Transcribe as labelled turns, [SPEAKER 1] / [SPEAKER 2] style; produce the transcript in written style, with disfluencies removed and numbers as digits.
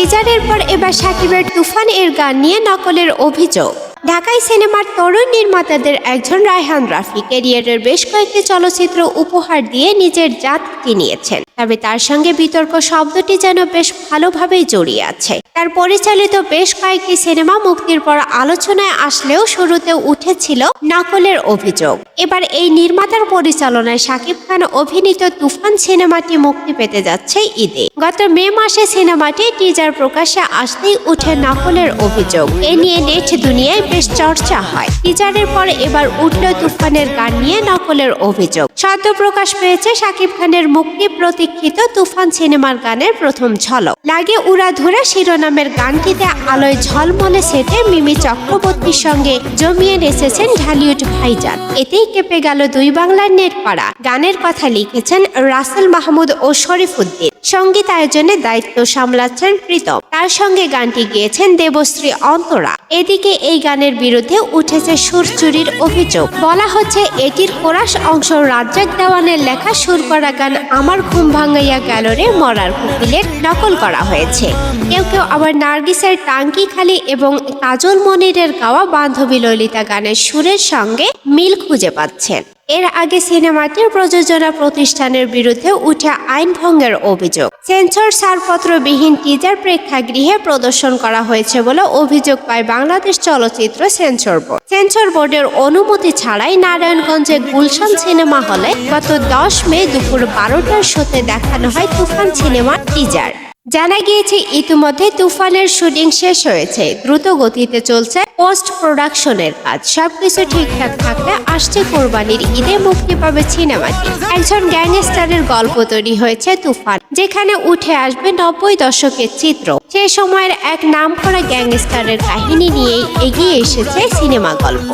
[SPEAKER 1] টিজারের পর এবার শাকিবের তুফান এর গান নিয়ে নকলের অভিযোগ। ঢাকাই সিনেমার তরুণ নির্মাতাদের একজন রায়হান রাফি ক্যারিয়ারের বেশ কয়েকটি চলচ্চিত্র উপহার দিয়ে নিজের জাত চিনিয়েছেন। তবে তার সঙ্গে বিতর্ক শব্দটি যেন বেশ ভালোভাবেই জড়িয়ে আছে। তার পরিচালিত বেশ কয়েকটি সিনেমা মুক্তির পর আলোচনায় আসলেও শুরুতে উঠেছিল নকলের অভিযোগ। এবার এই নির্মাতার পরিচালনায় শাকিব খান অভিনীত তুফান সিনেমাটি মুক্তি পেতে যাচ্ছে ঈদে। গত মে মাসে সিনেমাটি টিজার প্রকাশ্যে আসতেই উঠে নকলের অভিযোগ। এ নিয়ে নেট দুনিয়ায় বেশ চর্চা হয়। টিজারের পর এবার উঠল তুফানের গান নিয়ে নকলের অভিযোগ। সদ্য প্রকাশ পেয়েছে শাকিব খানের মুক্তি প্রতীক্ষিত তুফান সিনেমার গানের প্রথম ঝলক। লাগে উড়াধুরা শিরোনামের গানটিতে আলোয় ঝলমলে সেটে মিমি চক্রবর্তীর সঙ্গে জমিয়ে এসেছেন ঢালিউড ভাইজান। এতেই কেঁপে গেল দুই বাংলার নেট পাড়া। গানের কথা লিখেছেন রাসেল মাহমুদ ও শরীফুদ্দিন। সঙ্গীত আয়োজনে দায়িত্ব সামলাচ্ছেন প্রীতম। তার সঙ্গে গানটি গেয়েছেন দেবশ্রী অন্তরা। এদিকে এই গানের বিরুদ্ধে উঠেছে সুর চুরির অভিযোগ। বলা হচ্ছে এটির কোরাস অংশ রাজ্জাক দেওয়ানের লেখা সুর করা গান আমার ঘুম ভাঙাইয়া গেল রে মরার কোকিলের নকল করা হয়েছে। কেউ কেউ আবার নার্গিসের টাঙ্কি খালি এবং কাজল মনিরের গাওয়া বান্ধবী ললিতা গানের সুরের সঙ্গে মিল খুঁজে পাচ্ছেন। এর আগে সিনেমাটির প্রযোজনা প্রতিষ্ঠানের বিরুদ্ধে উঠে আইন ভঙ্গের অভিযোগ। সেন্সর ছাড়পত্রবিহীন টিজার প্রেক্ষাগৃহে প্রদর্শন করা হয়েছে বলে অভিযোগ পায় বাংলাদেশ চলচ্চিত্র সেন্সর বোর্ড। সেন্সর বোর্ডের অনুমতি ছাড়াই নারায়ণগঞ্জে গুলশান সিনেমা হলে গত 10 মে দুপুর 12টার শোতে দেখানো হয় তুফান সিনেমার টিজার। জানা গিয়েছে ইতিমধ্যে তুফানের শুটিং শেষ হয়েছে। দ্রুত গতিতে চলছে পোস্ট প্রোডাকশনের কাজ। সবকিছু ঠিকঠাক থাকলে আসছে কোরবানির ঈদে মুক্তি পাবে সিনেমাটি। একজন গ্যাংস্টারের গল্প তৈরি হয়েছে তুফান, যেখানে উঠে আসবে 90 দশকের চিত্র। সে সময়ের এক নামকরা গ্যাংস্টারের কাহিনী নিয়েই এগিয়ে এসেছে সিনেমা গল্প।